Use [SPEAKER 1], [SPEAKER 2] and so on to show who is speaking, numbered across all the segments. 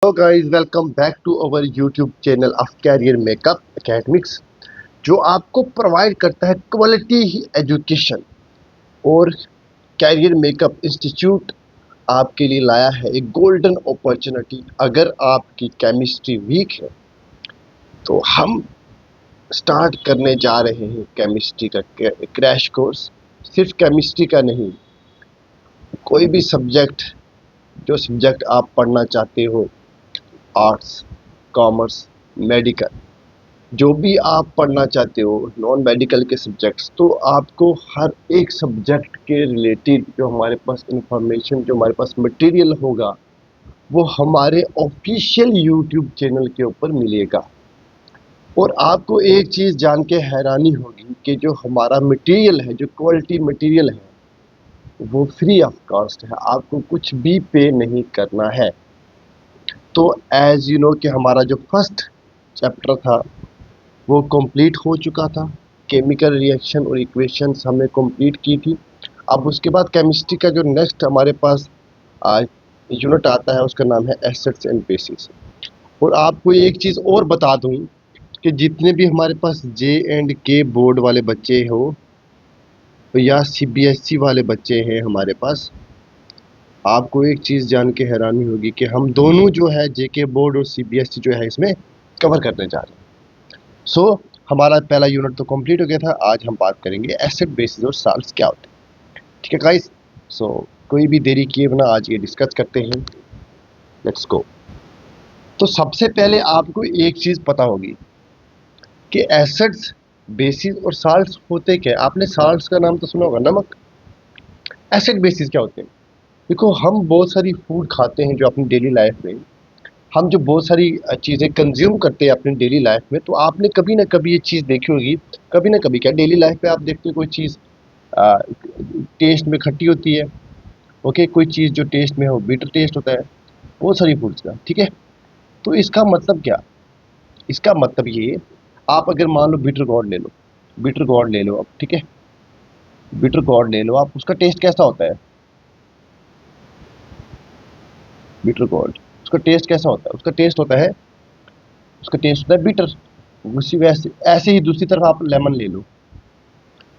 [SPEAKER 1] Hello guys, welcome back to our YouTube channel of career makeup academics, जो आपको provide करता है quality education. और कैरियर मेकअप इंस्टीट्यूट आपके लिए लाया है एक गोल्डन अपॉर्चुनिटी। अगर आपकी केमिस्ट्री वीक है तो हम स्टार्ट करने जा रहे हैं केमिस्ट्री का क्रैश कोर्स। सिर्फ केमिस्ट्री का नहीं, कोई भी सब्जेक्ट, जो सब्जेक्ट आप पढ़ना चाहते हो, आर्ट्स, कॉमर्स, मेडिकल, जो भी आप पढ़ना चाहते हो, नॉन मेडिकल के सब्जेक्ट्स, तो आपको हर एक सब्जेक्ट के रिलेटेड जो हमारे पास इंफॉर्मेशन, जो हमारे पास मटेरियल होगा, वो हमारे ऑफिशियल यूट्यूब चैनल के ऊपर मिलेगा। और आपको एक चीज़ जान के हैरानी होगी कि जो हमारा मटेरियल है, जो क्वालिटी मटेरियल है, वो फ्री ऑफ कॉस्ट है। आपको कुछ भी पे नहीं करना है। तो एज यू नो कि हमारा जो फर्स्ट चैप्टर था वो कंप्लीट हो चुका था। केमिकल रिएक्शन और इक्वेशंस हमने कंप्लीट की थी। अब उसके बाद केमिस्ट्री का जो नेक्स्ट हमारे पास यूनिट आता है, उसका नाम है एसिड्स एंड बेसिस। और आपको एक चीज़ और बता दूं कि जितने भी हमारे पास जे एंड के बोर्ड वाले बच्चे हो या सीबीएसई वाले बच्चे हैं हमारे पास, आपको एक चीज़ जान के हैरानी होगी कि हम दोनों जो है जेके बोर्ड और सीबीएसई जो है इसमें कवर करने जा रहे हैं। सो हमारा पहला यूनिट तो कंप्लीट हो गया था। आज हम बात करेंगे एसिड, बेसिस और साल्ट्स क्या होते हैं। ठीक है गाइस, सो कोई भी देरी किए बिना आज ये डिस्कस करते हैं। Let's go. तो सबसे पहले आपको एक चीज़ पता होगी कि एसिड्स, बेसिस और साल्ट्स होते क्या है। आपने साल्ट्स का नाम तो सुना होगा, नमक। एसिड बेसिस क्या होते हैं? देखो, हम बहुत सारी फूड खाते हैं जो अपनी डेली लाइफ में, हम जो बहुत सारी चीज़ें कंज्यूम करते हैं अपनी डेली लाइफ में, तो आपने कभी ना कभी ये चीज़ देखी होगी। कभी ना कभी क्या, डेली लाइफ में आप देखते हो कोई चीज़ टेस्ट में खट्टी होती है। ओके, कोई चीज़ जो टेस्ट में हो बिटर टेस्ट होता है, बहुत सारी फूड्स का। ठीक है, तो इसका मतलब क्या? इसका मतलब ये, आप अगर मान लो बिटर गॉर्ड ले लो, बिटर गॉर्ड ले लो अब। ठीक है, बिटर गॉर्ड ले लो आप, उसका टेस्ट कैसा होता है? बिटर गॉर्ड, उसका टेस्ट कैसा होता है? उसका टेस्ट होता है बिटर। उसी वैसे ऐसे ही दूसरी तरफ आप लेमन ले लो,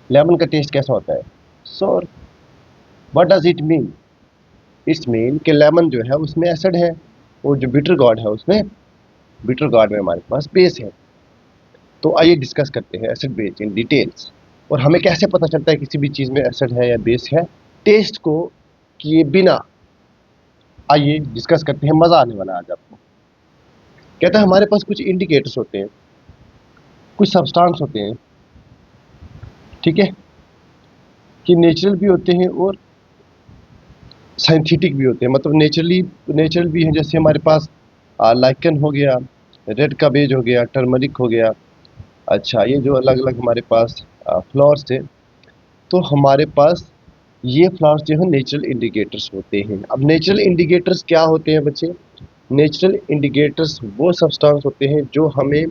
[SPEAKER 1] लेमन का टेस्ट कैसा होता है? सोर। What does it mean? It's mean कि लेमन जो है उसमें एसिड है, और जो बिटर गॉर्ड है उसमें, बिटर गॉर्ड में हमारे पास बेस है। तो आइए डिस्कस करते हैं एसिड बेस इन डिटेल्स। और हमें कैसे पता चलता है किसी भी चीज़ में एसिड है या बेस है, टेस्ट को किए बिना। आइए डिस्कस करते हैं, मज़ा आने वाला है आज आपको। कहता है हमारे पास कुछ इंडिकेटर्स होते हैं, कुछ सब्सटेंस होते हैं, ठीक है, कि नेचुरल भी होते हैं और साइंथिटिक भी होते हैं। मतलब नेचुरल भी हैं, जैसे हमारे पास लाइकन हो गया, रेड कबेज हो गया, टर्मरिक हो गया। अच्छा, ये जो अलग अलग हमारे पास फ्लावर्स थे, तो हमारे पास ये फ्लावर्स जो है नेचुरल इंडिकेटर्स होते हैं। अब नेचुरल इंडिकेटर्स क्या होते हैं बच्चे? नेचुरल इंडिकेटर्स वो सब्सटेंस होते हैं जो हमें,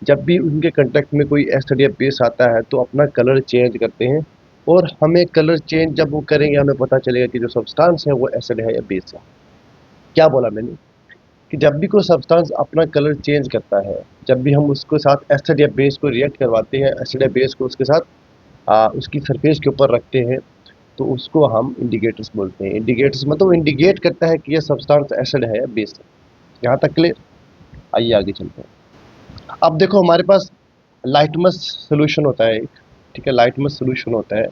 [SPEAKER 1] जब भी उनके कांटेक्ट में कोई एसिड या बेस आता है, तो अपना कलर चेंज करते हैं। और हमें कलर चेंज जब वो करेंगे, हमें पता चलेगा कि जो सब्सटेंस है वो एसिड है या बेस है। क्या बोला मैंने? कि जब भी कोई सब्सटेंस अपना कलर चेंज करता है, जब भी हम उसके साथ एसिड या बेस को रिएक्ट करवाते हैं, एसिड या बेस को उसके साथ उसकी सरफेस के ऊपर रखते हैं, तो उसको हम इंडिकेटर्स बोलते हैं। इंडिकेटर्स मतलब इंडिकेट करता है कि यह सब्सटेंस एसिड है या बेस है। यहाँ तक क्लियर? आइए आगे चलते हैं। अब देखो, हमारे पास लाइटमस सोल्यूशन होता है एक, ठीक है, लाइटमस सोल्यूशन होता है,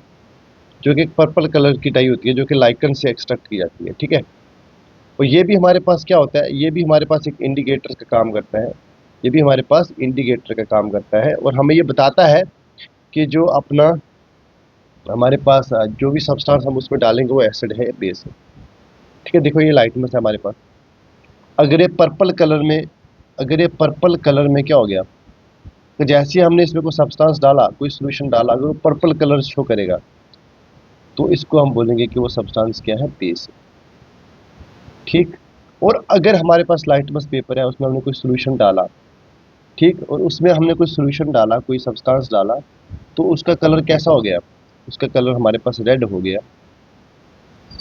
[SPEAKER 1] जो कि एक पर्पल कलर की डाई होती है, जो कि लाइकन से एक्सट्रैक्ट की जाती है। ठीक है, और ये भी हमारे पास क्या होता है? ये भी हमारे पास एक इंडिकेटर का काम करता है। ये भी हमारे पास इंडिकेटर का काम करता है, और हमें ये बताता है कि जो अपना हमारे पास जो भी सब्सटेंस हम उसमें डालेंगे वो एसिड है या बेस है। ठीक है, देखो ये लाइटमस है हमारे पास। अगर ये पर्पल कलर में, अगर ये पर्पल कलर में क्या हो गया, तो जैसे ही हमने इसमें कोई सब्सटेंस डाला, कोई सोल्यूशन डाला, अगर वो पर्पल कलर शो करेगा, तो इसको हम बोलेंगे कि वो सब्सटेंस क्या है? बेस है। ठीक, और अगर हमारे पास लाइटमस पेपर है, उसमें हमने कोई सोल्यूशन डाला, ठीक, और उसमें हमने कोई सोल्यूशन डाला, कोई सब्सटेंस डाला, तो उसका कलर कैसा हो गया? उसका कलर हमारे पास रेड हो गया।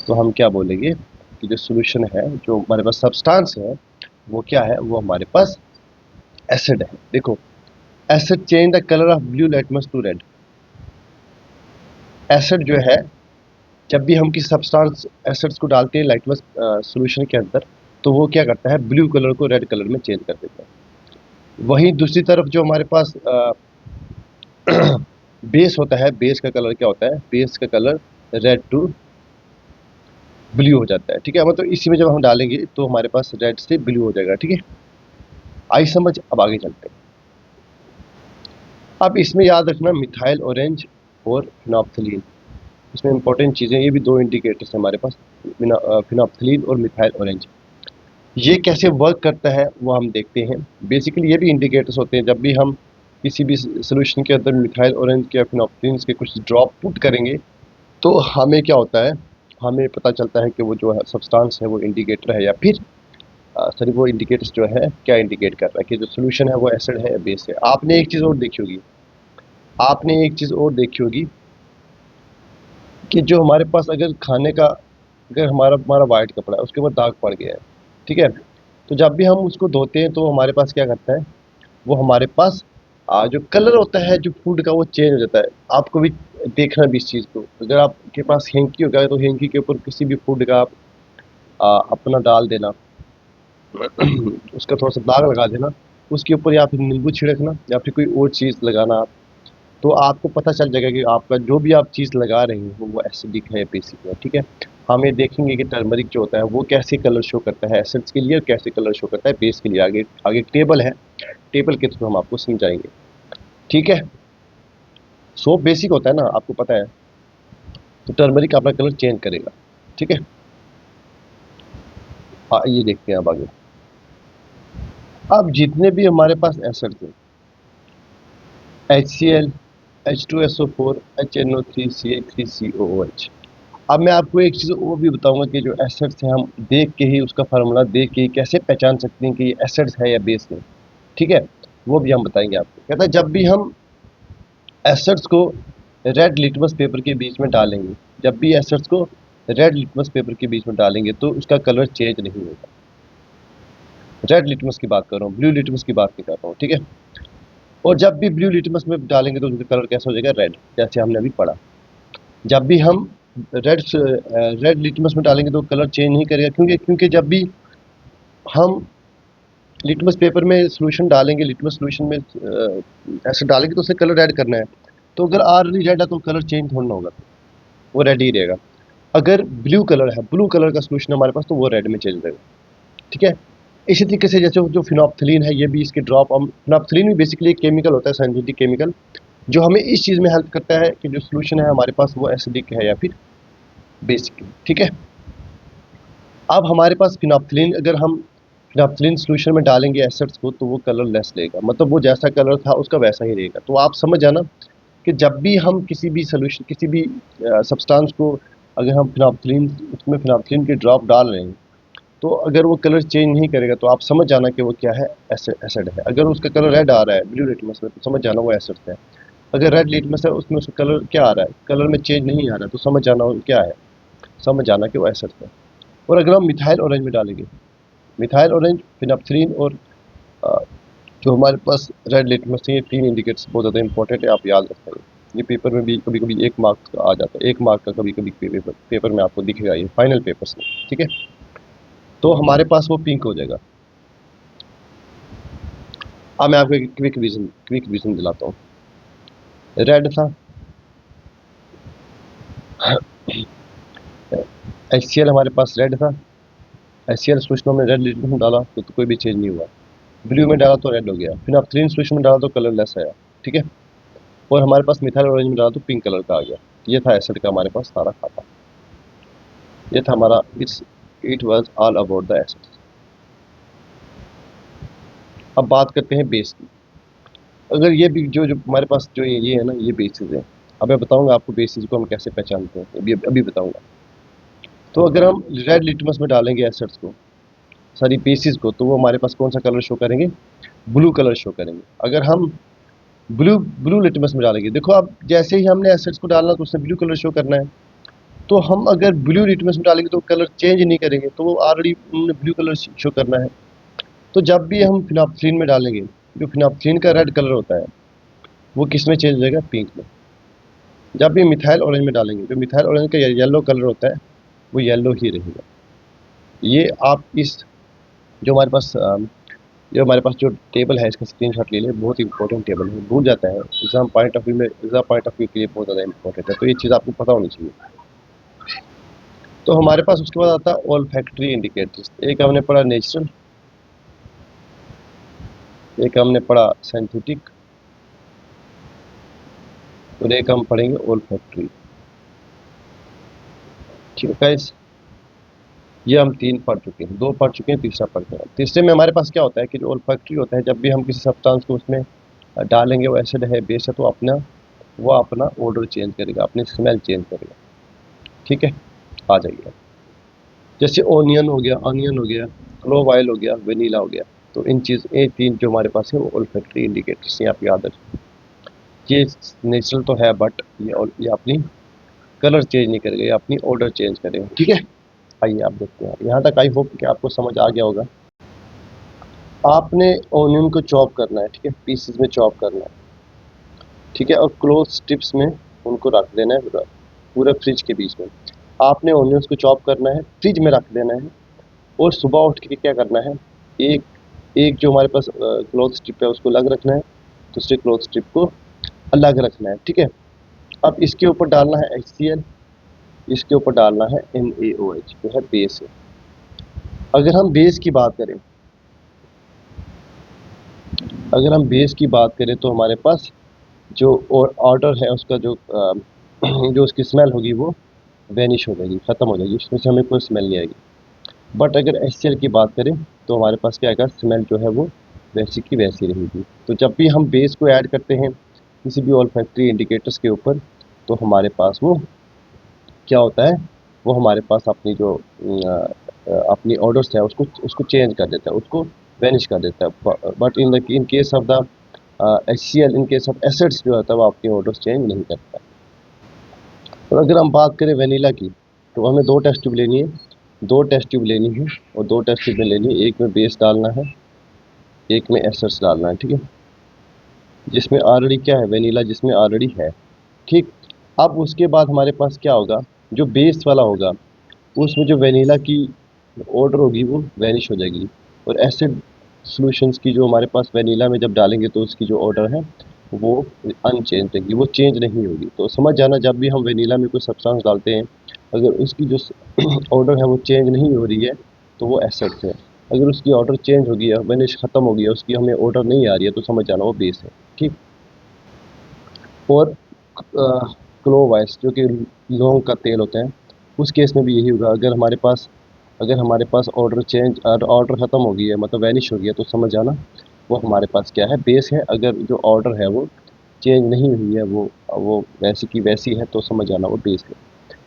[SPEAKER 1] तो हम क्या बोलेंगे कि जो सोल्यूशन है, जो हमारे पास सब्सटेंस है, वो क्या है, वो हमारे पास एसिड है। देखो, acid change the colour of blue litmus to red. Acid जो है, जब भी हम किसी सब्सटेंस एसिड्स को डालते हैं लिटमस सॉल्यूशन के अंदर, तो वो क्या करता है, ब्लू कलर को रेड कलर में चेंज कर देता है। वहीं दूसरी तरफ जो हमारे पास बेस होता है, बेस का कलर क्या होता है, बेस का कलर रेड टू ब्लू हो जाता है। ठीक है, मतलब इसी में जब हम डालेंगे तो हमारे पास रेड से ब्लू हो जाएगा। ठीक है, आई समझ। अब आगे चलते हैं। अब इसमें याद रखना मिथाइल ऑरेंज और फिनोप्थलीन, इसमें इंपॉर्टेंट चीज़ें, ये भी दो इंडिकेटर्स हैं हमारे पास, फिनोप्थलीन और मिथाइल ऑरेंज। ये कैसे वर्क करता है वो हम देखते हैं। बेसिकली ये भी इंडिकेटर्स होते हैं। जब भी हम किसी भी सोल्यूशन के अंदर मिथाइल ऑरेंज या फिनोप्थलीन के कुछ ड्रॉप पुट करेंगे तो हमें क्या होता है, हमें पता चलता है कि वो जो है सब्सटेंस है वो इंडिकेटर है या फिर सॉरी वो इंडिकेटर्स जो है क्या इंडिकेट कर रहा है कि जो सोल्यूशन है वो एसिड है या बेस है। आपने एक चीज़ और देखी होगी, आपने एक चीज़ और देखी होगी कि जो हमारे पास अगर खाने का, अगर हमारा हमारा वाइट कपड़ा है उसके ऊपर दाग पड़ गया है, ठीक है, तो जब भी हम उसको धोते हैं तो हमारे पास क्या करता है, वो हमारे पास जो कलर होता है जो फूड का वो चेंज हो जाता है। आपको भी देखना भी इस चीज़ को, अगर आपके पास हैंकी होगा तो हैंकी के ऊपर किसी भी फूड का आप अपना डाल देना उसका थोड़ा सा दाग लगा देना, उसके ऊपर या फिर नींबू छिड़कना या फिर कोई और चीज़ लगाना आप, तो आपको पता चल जाएगा कि आपका जो भी आप चीज़ लगा रहे हैं वो एसिडिक है, बेसिक है। ठीक है, हम ये देखेंगे कि टर्मरिक जो होता है वो कैसे कलर शो करता है एसिड्स के लिए और कैसे कलर शो करता है बेस के लिए। आगे आगे टेबल है, टेबल के थ्रू हम आपको समझाएंगे। ठीक है, सोप बेसिक होता है ना, आपको पता है, तो टर्मरिक अपना कलर चेंज करेगा। ठीक है, हाँ ये देखते हैं अब आगे। अब जितने भी हमारे पास एसिड्स हैं, HCl, H2SO4, HNO3, CH3COOH। अब मैं आपको एक चीज़ और भी बताऊंगा कि जो एसिड्स हैं हम देख के ही उसका फार्मूला देख के ही कैसे पहचान सकते हैं कि ये एसिड्स है या बेस है। ठीक है, वो भी हम बताएंगे आपको। कहता है जब भी हम एसिड्स को रेड लिटमस पेपर के बीच में डालेंगे, जब भी एसिड्स को रेड लिटमस पेपर के बीच में डालेंगे तो उसका कलर चेंज नहीं होगा। रेड लिटमस की बात कर रहा हूँ, ब्लू लिटमस की बात नहीं कर रहा हूँ। ठीक है, और जब भी ब्लू लिटमस में डालेंगे तो उसका कलर कैसा हो जाएगा, रेड, जैसे हमने अभी पढ़ा। जब भी हम रेड रेड लिटमस में डालेंगे तो कलर चेंज नहीं करेगा, क्योंकि क्योंकि जब भी हम लिटमस पेपर में सॉल्यूशन डालेंगे, लिटमस सॉल्यूशन में एसिड डालेंगे तो उसे कलर रेड करना है, तो अगर ऑलरेडी रेड है तो कलर चेंज थोड़ा ना होगा, वो रेड ही रहेगा। अगर ब्लू कलर है, ब्लू कलर का सॉल्यूशन हमारे पास, तो वो रेड में चेंज हो जाएगा। ठीक है, इसी तरीके से जैसे जो फिनोप्थलीन है, ये भी इसके ड्रॉप, हम फिनोप्थलीन भी बेसिकली एक केमिकल होता है, साइंटिफिक केमिकल, जो हमें इस चीज़ में हेल्प करता है कि जो सॉल्यूशन है हमारे पास वो एसिडिक है या फिर बेसिक। ठीक है, अब हमारे पास फिनोप्थलीन, अगर हम फिनोप्थलीन सॉल्यूशन में डालेंगे एसिड्स को तो वो कलर लेस लेगा, मतलब वो जैसा कलर था उसका वैसा ही रहेगा। तो आप समझ जाना कि जब भी हम किसी भी सॉल्यूशन, किसी भी सब्सटेंस को अगर हम फिनोप्थलीन, उसमें फिनोप्थलीन के ड्रॉप डाल रहे हैं, तो अगर वो कलर चेंज नहीं करेगा तो आप समझ जाना कि वो क्या है, एसिड है। अगर उसका कलर रेड आ रहा है ब्लू लिटमस में तो समझ जाना वो एसिड है। अगर रेड लिटमस है उसमें उसका कलर क्या आ रहा है, कलर में चेंज नहीं आ रहा है, तो समझ जाना वो क्या है, समझ जाना कि वो एसिड है। और अगर हम मिथाइल ऑरेंज में डालेंगे, मिथाइल ऑरेंज, फिनोप्थलीन और अ, जो हमारे पास रेड लिटमस है, ये तीन इंडिकेटर्स बहुत ज़्यादा इंपॉर्टेंट है, आप याद रखेंगे। ये पेपर में भी कभी कभी 1 मार्क्स का आ जाता है, 1 मार्क का कभी कभी पेपर में आपको दिखेगा, ये फाइनल पेपर्स में। ठीक है, तो हमारे पास वो पिंक हो जाएगा। अब मैं आपको एक क्विक विजन दिलाता हूँ। रेड था, HCl हमारे पास रेड था, HCl सोल्यूशन में रेड लिटमस में डाला तो कोई भी चेंज नहीं हुआ। ब्लू में डाला तो रेड हो गया, फिर आप ग्रीन सोल्यूशन में डाला तो कलर लेस आया। ठीक है, और हमारे पास मिथाइल ऑरेंज में डाला तो पिंक कलर का आ गया। ये था एसिड का हमारे पास सारा खाता, ये था हमारा it was all about the acid. अब बात करते हैं बेस की। अगर ये भी जो जो हमारे पास जो ये है ना, ये बेसिस है। अब मैं बताऊंगा आपको बेसिस को हम कैसे पहचानते हैं, अभी बताऊंगा। तो अगर हम रेड लिटमस में डालेंगे एसिड्स को, सॉरी बेसिस को, तो वो हमारे पास कौन सा कलर शो करेंगे, ब्लू कलर शो करेंगे। अगर हम ब्लू ब्लू लिटमस में डालेंगे, देखो अब जैसे ही हमने एसिड्स को डालना तो उसने ब्लू कलर शो करना है, तो हम अगर ब्लू लिटमस में डालेंगे तो कलर चेंज नहीं करेंगे, तो वो ऑलरेडी उन्होंने ब्लू कलर शो करना है। तो जब भी हम फिनोप्सिलीन में डालेंगे, जो फिनोप्सिलीन का रेड कलर होता है वो किस में चेंज हो जाएगा, पिंक में। जब भी मिथाइल ऑरेंज में डालेंगे, जो मिथाइल ऑरेंज का येलो कलर होता है वो येलो ही रहेगा। ये आप इस जो हमारे पास जो टेबल है इसका स्क्रीनशॉट ले लें, बहुत इंपॉर्टेंट टेबल है, भूल जाता है एग्जाम पॉइंट ऑफ व्यू के लिए बहुत ज़्यादा इंपॉर्टेंट है, तो ये चीज़ आपको पता होनी चाहिए। तो हमारे पास उसके बाद आता है ओल्फैक्टरी इंडिकेटर्स। एक हमने पढ़ा नेचुरल, एक हमने पढ़ा सिंथेटिक, और एक हम पढ़ेंगे ओल्फैक्टरी। ठीक है गाइस, ये हम 3 पढ़ चुके हैं, 2 पढ़ चुके हैं, तीसरा पढ़ रहे हैं। तीसरे में हमारे पास क्या होता है कि जो ओल्फैक्टरी होता है, जब भी हम किसी सब्सटेंस को उसमें डालेंगे, वो एसिड है, बेस है, तो वो अपना ऑर्डर चेंज करेगा, अपनी स्मेल चेंज करेगा। ठीक है, आ जाइए। जैसे ऑनियन हो गया, क्लोव ऑयल हो गया, वेनीला हो गया। तो ये 3 जो हमारे पास है वो ओल्फैक्टरी इंडिकेटर्स हैं, आप याद रखें। ये नेचुरल तो है, बट ये अपनी कलर चेंज नहीं करेगा, ये अपनी ऑर्डर चेंज करेगा। ठीक है, आइए आप देखते हैं। यहाँ तक आई होप कि आपको समझ आ गया होगा। आपने ऑनियन को चॉप करना है, ठीक है, पीसेस में चॉप करना है, ठीक है, और क्लोज स्ट्रिप्स में उनको रख देना है पूरे फ्रिज के बीच में। आपने ऑनियंस को चॉप करना है, फ्रिज में रख देना है, और सुबह उठ के क्या करना है, एक एक जो हमारे पास क्लोथ स्ट्रिप है उसको अलग रखना है, दूसरे क्लोथ स्ट्रिप को अलग रखना है। ठीक है, अब इसके ऊपर डालना है HCl, इसके ऊपर डालना है NaOH, जो है बेस है। अगर हम बेस की बात करें तो हमारे पास जो ऑर्डर है उसका जो उसकी स्मेल होगी वो वैनिश हो जाएगी, ख़त्म हो जाएगी, उसमें से हमें कोई स्मेल नहीं आएगी। बट अगर HCl की बात करें तो हमारे पास क्या आएगा, स्मेल जो है वो वैसी की वैसी रहेगी। तो जब भी हम बेस को ऐड करते हैं किसी भी ओल्फैक्टरी इंडिकेटर्स के ऊपर, तो हमारे पास वो क्या होता है, वो हमारे पास अपनी जो अपनी ऑर्डर्स है उसको उसको चेंज कर देता है, उसको वैनिश कर देता है। But in case of the HCl, in case of acids जो होता है वो आपके ऑर्डर्स चेंज नहीं करता। और अगर हम बात करें वेनिला की, तो हमें 2 टेस्ट ट्यूब लेनी है, 2 टेस्ट ट्यूब लेनी है, और 2 टेस्ट ट्यूब में लेनी है, एक में बेस डालना है, एक में एसिड्स डालना है। ठीक है, जिसमें ऑलरेडी क्या है, वेनिला जिसमें ऑलरेडी है। ठीक, अब उसके बाद हमारे पास क्या होगा, जो बेस वाला होगा उसमें जो वेनिला की ऑर्डर होगी वो वैनिश हो जाएगी, और एसिड सॉल्यूशंस की जो हमारे पास वेनिला में जब डालेंगे तो उसकी जो ऑर्डर है वो अनचेंज रहेगी, वो चेंज नहीं होगी। तो समझ जाना, जब भी हम वेनिला में कोई सब्सटेंस डालते हैं, अगर उसकी जो ऑर्डर है वो चेंज नहीं हो रही है तो वो एसिड है। अगर उसकी ऑर्डर चेंज हो गई है, वैनिश ख़त्म हो गई है, उसकी हमें ऑर्डर नहीं आ रही है, तो समझ जाना वो बेस है। ठीक, और क्लोव ऑयल जो कि लौंग का तेल होता है, उस केस में भी यही होगा। अगर हमारे पास ऑर्डर ख़त्म हो गई है, मतलब वैनिश हो गया, तो समझ जाना वो हमारे पास क्या है, बेस है। अगर जो ऑर्डर है वो चेंज नहीं हुई है, वो वैसी की वैसी है, तो समझ जाना वो बेस है।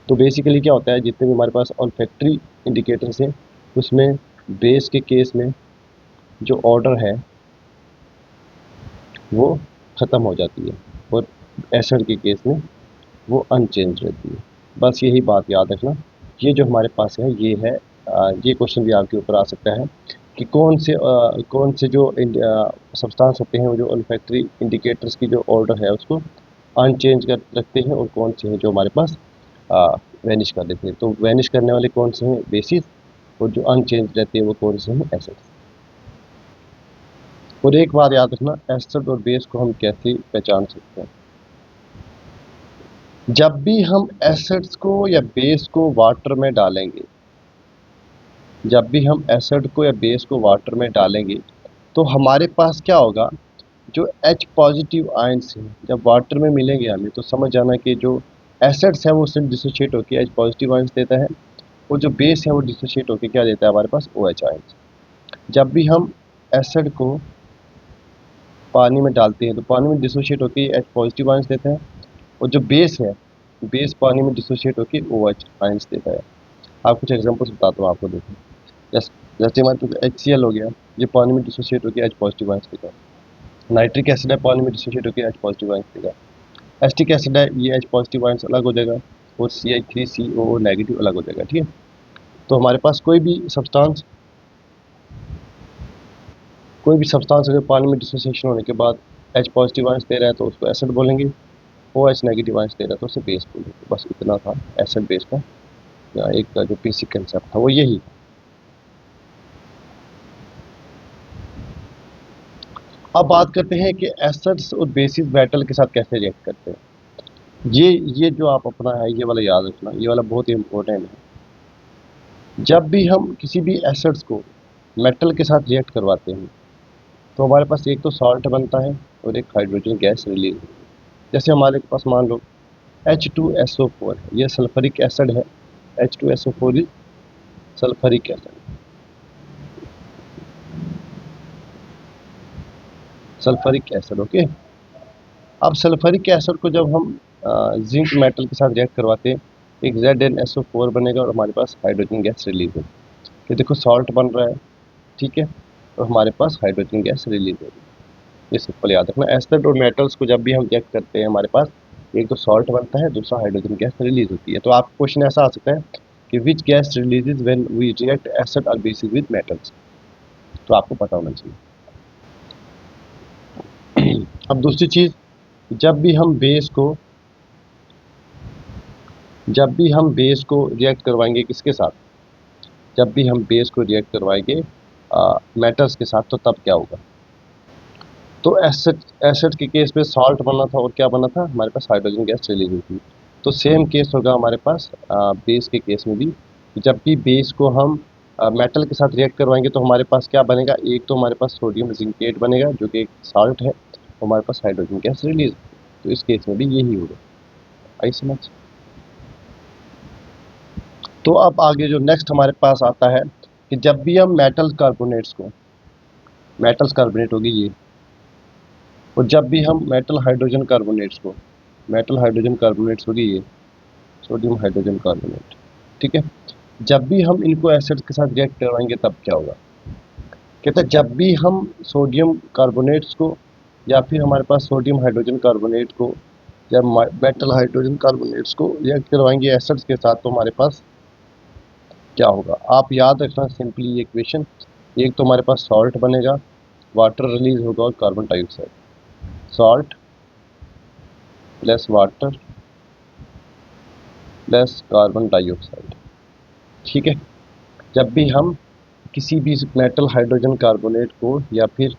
[SPEAKER 1] तो बेसिकली क्या होता है, जितने भी हमारे पास ऑल्फैक्टरी इंडिकेटर्स हैं उसमें बेस के केस में जो ऑर्डर है वो ख़त्म हो जाती है, और एसिड के केस में वो अनचेंज रहती है। बस यही बात याद रखना। ये जो हमारे पास है ये है, ये क्वेश्चन भी आपके ऊपर आ सकता है कि कौन से जो सब्सटेंस होते हैं वो जो ओल्फैक्टरी इंडिकेटर्स की जो ऑर्डर है उसको अनचेंज कर रखते हैं, और कौन से हैं जो हमारे पास वैनिश कर देते हैं। तो वैनिश करने वाले कौन से हैं, बेसिस, और जो अनचेंज रहते हैं वो कौन से हैं, एसिड्स। और एक बात याद रखना, एसिड और बेस को हम कैसे पहचान सकते हैं। जब भी हम एसिड्स को या बेस को वाटर में डालेंगे, जब भी हम एसिड को या बेस को वाटर में डालेंगे, तो हमारे पास क्या होगा, जो H पॉजिटिव आयंस हैं जब वाटर में मिलेंगे हमें, तो समझ जाना कि जो एसिड्स है वो उससे डिसोशिएट होकर H पॉजिटिव आयंस देता है, और जो बेस है वो डिसोशिएट होकर क्या देता है हमारे पास, OH आयंस। जब भी हम एसिड को पानी में डालते हैं तो पानी में डिसोशिएट होकर H पॉजिटिव आयंस देता है, और जो बेस है, बेस पानी में डिसोशिएट होकर OH आयंस देता है। आप कुछ एग्जांपल्स बताता हूँ आपको, देखिए। जैसे हमारे पास HCl हो गया, ये पानी में डिसोशिएट होकर H पॉजिटिव आयंस देगा। नाइट्रिक एसिड है, पानी में डिसोशिएट होकर H पॉजिटिव आयंस देगा। एसिटिक एसिड है, ये H पॉजिटिव आयंस अलग हो जाएगा, और CH3COO नेगेटिव अलग हो जाएगा। ठीक है, तो हमारे पास कोई भी सब्सटेंस कोई भी सब्सटेंस अगर पानी में डिसोसिएशन होने के बाद H पॉजिटिव आयंस दे रहा है तो उसको एसिड बोलेंगे, OH नेगेटिव आयंस दे रहा है तो उसे बेस बोलेंगे। बस इतना था एसिड बेस का या एक का जो बेसिक कंसेप्ट था वो यही। अब बात करते हैं कि एसिड्स और बेसिस मेटल के साथ कैसे रिएक्ट करते हैं। ये जो आप अपना है ये वाला याद रखना, ये वाला बहुत ही इंपॉर्टेंट है। जब भी हम किसी भी एसिड्स को मेटल के साथ रिएक्ट करवाते हैं तो हमारे पास एक तो सॉल्ट बनता है और एक हाइड्रोजन गैस रिलीज होती है। जैसे हमारे पास मान लो H2SO4 है, ये सल्फरिक एसिड है। H2SO4 is sulphuric acid, sulphuric acid. Okay, अब सल्फरिक एसिड को जब हम जिंक मेटल के साथ रिएक्ट करवाते हैं एक ZnSO4 बनेगा और हमारे पास हाइड्रोजन गैस रिलीज होगी। ये देखो सॉल्ट बन रहा है, ठीक है, और हमारे पास हाइड्रोजन गैस रिलीज होगी। ये सिंपल याद रखना। एसिड और मेटल्स को जब भी हम रिएक्ट करते हैं हमारे पास एक तो सॉल्ट बनता है, दूसरा हाइड्रोजन गैस रिलीज होती है। तो आप क्वेश्चन ऐसा आ सकता है कि which gas releases when we react acid और बेसिस विद मेटल्स, तो आपको पता होना चाहिए। अब दूसरी चीज, जब भी हम बेस को रिएक्ट करवाएंगे किसके साथ, जब भी हम बेस को रिएक्ट करवाएंगे मेटल्स के साथ, तो तब क्या होगा। तो एसिड एसिड के केस में सॉल्ट बना था और क्या बना था, हमारे पास हाइड्रोजन गैस रिलीज हुई थी। तो सेम केस होगा हमारे पास बेस के केस में भी। जब भी बेस को हम मेटल के साथ रिएक्ट करवाएंगे तो हमारे पास क्या बनेगा, एक तो हमारे पास सोडियम जिंकेट बनेगा जो कि एक साल्ट है, और हमारे पास हाइड्रोजन गैस रिलीज। तो इस केस में भी यही होगा। आई समझ। तो अब आगे जो नेक्स्ट हमारे पास आता है कि जब भी हम मेटल्स कार्बोनेट होगी ये, और जब भी हम मेटल हाइड्रोजन कार्बोनेट्स होगी ये, सोडियम हाइड्रोजन कार्बोनेट, ठीक है, जब भी हम इनको एसिड के साथ रिएक्ट करवाएंगे तब क्या होगा। कहते हैं जब भी हम सोडियम कार्बोनेट्स को या फिर हमारे पास सोडियम हाइड्रोजन कार्बोनेट को या मेटल हाइड्रोजन कार्बोनेट्स को रिएक्ट करवाएंगे एसिड्स के साथ, तो हमारे पास क्या होगा। आप याद रखना सिंपली ये इक्वेशन, एक तो हमारे पास सॉल्ट बनेगा, वाटर रिलीज होगा और carbon dioxide, salt plus water plus carbon dioxide, ठीक है। जब भी हम किसी भी मेटल हाइड्रोजन कार्बोनेट को या फिर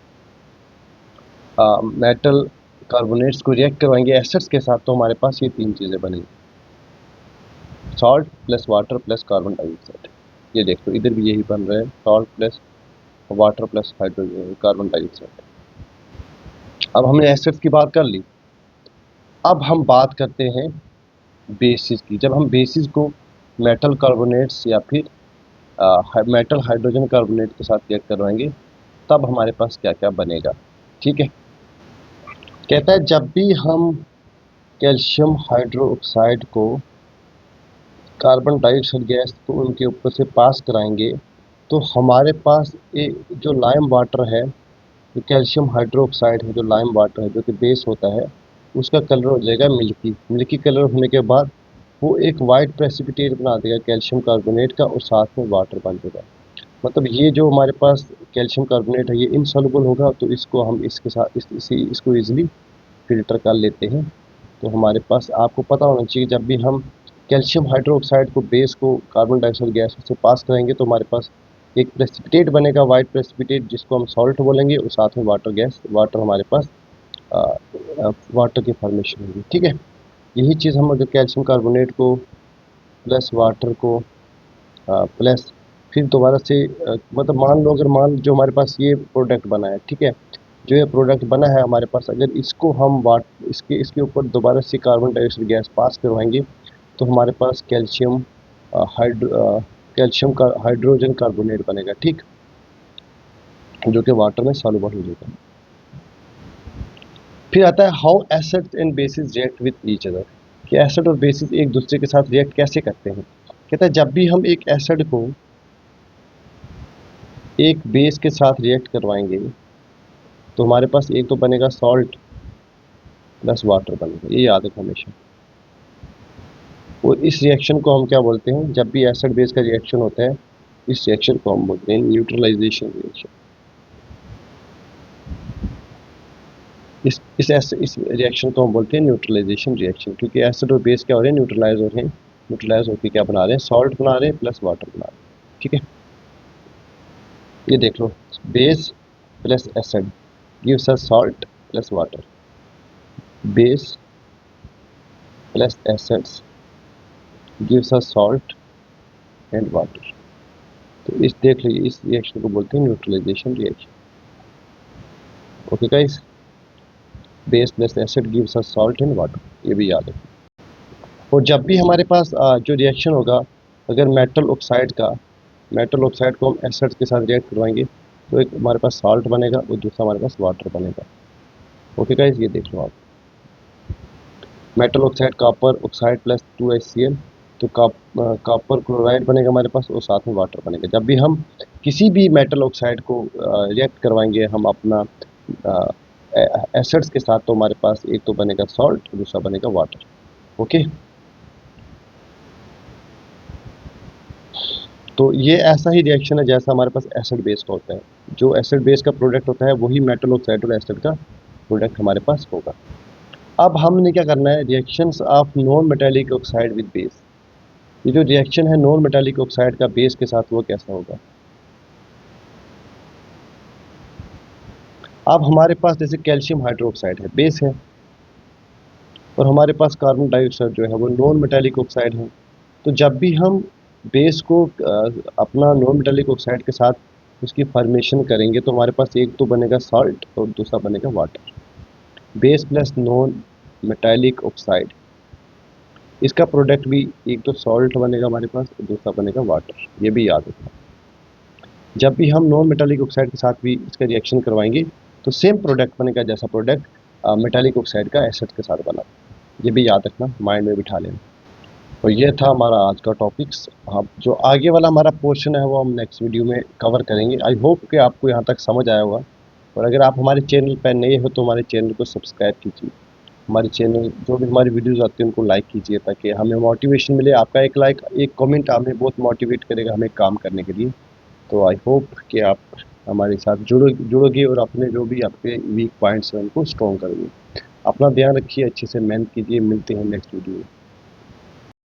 [SPEAKER 1] मेटल कार्बोनेट्स को रिएक्ट करवाएंगे एसिड्स के साथ, तो हमारे पास ये तीन चीज़ें बनेंगी, salt plus water plus carbon dioxide. ये देखो इधर भी यही बन रहा है, salt plus water plus hydrogen carbon dioxide. अब हमने एसिड्स की बात कर ली, अब हम बात करते हैं बेसिस की। जब हम बेसिस को मेटल कार्बोनेट्स या फिर मेटल हाइड्रोजन कार्बोनेट के साथ रिएक्ट करवाएंगे तब हमारे पास क्या क्या बनेगा, ठीक है। कहता है जब भी हम कैल्शियम हाइड्रोक्साइड को कार्बन डाइऑक्साइड गैस को उनके ऊपर से पास कराएंगे तो हमारे पास जो लाइम वाटर है, जो कैल्शियम हाइड्रोक्साइड है, जो लाइम वाटर है जो कि बेस होता है, उसका कलर हो जाएगा मिल्की। मिल्की कलर होने के बाद वो एक वाइट प्रेसिपिटेट बना देगा कैल्शियम कार्बोनेट का और साथ में वाटर बन जाएगा। मतलब ये जो हमारे पास कैल्शियम कार्बोनेट है ये इनसॉल्युबल होगा, तो इसको हम इसके साथ इसको ईजिली फिल्टर कर लेते हैं। तो हमारे पास आपको पता होना चाहिए जब भी हम कैल्शियम हाइड्रोक्साइड को बेस को कार्बन डाइऑक्साइड गैस से पास करेंगे तो हमारे पास एक प्रेसिपिटेट बनेगा, वाइट प्रेसिपिटेट, जिसको हम सॉल्ट बोलेंगे, और साथ में वाटर हमारे पास वाटर की फॉर्मेशन होगी, ठीक है। यही चीज़ हम अगर कैल्शियम कार्बोनेट को प्लस वाटर को प्लस फिर दोबारा से मतलब मान लो, अगर जो हमारे पास ये प्रोडक्ट बना है, ठीक है, जो ये प्रोडक्ट बना है हमारे पास, अगर इसको हम इसके ऊपर दोबारा से कार्बन डाइऑक्साइड गैस पास करवाएंगे तो हमारे पास कैल्शियम का हाइड्रोजन कार्बोनेट बनेगा, ठीक, जो कि वाटर में सॉल्युबल हो जाएगा। फिर आता है how acid and bases react with each other, कि एसिड और बेसिस एक दूसरे के साथ रिएक्ट कैसे करते हैं। कहता है जब भी हम एक एसिड को एक बेस के साथ रिएक्ट करवाएंगे तो हमारे पास एक तो बनेगा सॉल्ट प्लस वाटर बनेगा, ये याद रखो हमेशा। और इस रिएक्शन को हम क्या बोलते हैं, जब भी एसिड बेस का रिएक्शन होता है इस रिएक्शन को हम बोलते हैं न्यूट्रलाइजेशन रिएक्शन। इस रिएक्शन को हम बोलते हैं न्यूट्रलाइजेशन रिएक्शन, क्योंकि एसिड और बेस क्या हो रहे हैं, न्यूट्रलाइज हो रहे हैं। न्यूट्रलाइज होकर क्या बना रहे हैं, सॉल्ट बना रहे हैं प्लस वाटर बना रहे हैं। ठीक है, ये देख लो, base plus acid gives us salt plus water, base plus acids gives us salt and water. तो इस देख लीजिए, इस रिएक्शन को बोलते हैं neutralisation reaction. Okay guys, base plus acid gives us salt and water, ये भी याद है। और जब भी हमारे पास जो रिएक्शन होगा, अगर मेटल ऑक्साइड को हम एसिड के साथ रिएक्ट करवाएंगे तो एक हमारे पास सॉल्ट बनेगा और दूसरा हमारे पास वाटर बनेगा। ओके गाइस, ये देख लो आप, metal oxide copper oxide plus 2HCl, तो कॉपर क्लोराइड बनेगा हमारे पास और साथ में वाटर बनेगा। जब भी हम किसी भी मेटल ऑक्साइड को रिएक्ट करवाएंगे हम अपना एसिड्स के साथ, तो हमारे पास एक तो बनेगा सॉल्ट, दूसरा बनेगा वाटर। ओके, तो ये ऐसा ही रिएक्शन है जैसा हमारे पास एसिड बेस का होता है। जो एसिड बेस का प्रोडक्ट होता है वही मेटल ऑक्साइड और एसिड का प्रोडक्ट हमारे पास होगा। अब हमने क्या करना है, reactions of non metallic oxide with base. ये जो रिएक्शन है नॉन मेटालिक ऑक्साइड का बेस के साथ, वो कैसा होगा। अब हमारे पास जैसे कैल्शियम हाइड्रोक्साइड है, बेस है, और हमारे पास कार्बन डाइऑक्साइड जो है वो नॉन मेटालिक ऑक्साइड है। तो जब भी हम बेस को अपना नॉन मेटालिक ऑक्साइड के साथ उसकी फॉर्मेशन करेंगे तो हमारे पास एक तो बनेगा सॉल्ट और दूसरा बनेगा water. Base plus non metallic oxide, इसका प्रोडक्ट भी एक तो सॉल्ट बनेगा हमारे पास और दूसरा बनेगा वाटर, ये भी याद रखना। जब भी हम नॉन मेटालिक ऑक्साइड के साथ भी इसका रिएक्शन करवाएंगे तो सेम प्रोडक्ट बनेगा जैसा प्रोडक्ट मेटालिक ऑक्साइड का एसिड के साथ बना। ये भी याद रखना, माइंड में बिठा लेना। और ये था हमारा आज का टॉपिक्स। अब जो आगे वाला हमारा पोर्शन है वो हम नेक्स्ट वीडियो में कवर करेंगे। आई होप कि आपको यहाँ तक समझ आया होगा। और अगर आप हमारे चैनल पर नए हो तो हमारे चैनल को सब्सक्राइब कीजिए। हमारे चैनल जो भी हमारी वीडियोस आती हैं उनको लाइक कीजिए ताकि हमें मोटिवेशन मिले। आपका एक लाइक, एक कमेंट हमें बहुत मोटिवेट करेगा हमें काम करने के लिए। तो आई होप कि आप हमारे साथ जुड़ोगे और अपने जो भी आपके वीक पॉइंट्स हैं उनको स्ट्रॉन्ग करोगे। अपना ध्यान रखिए, अच्छे से मेहनत कीजिए। मिलते हैं नेक्स्ट वीडियो में।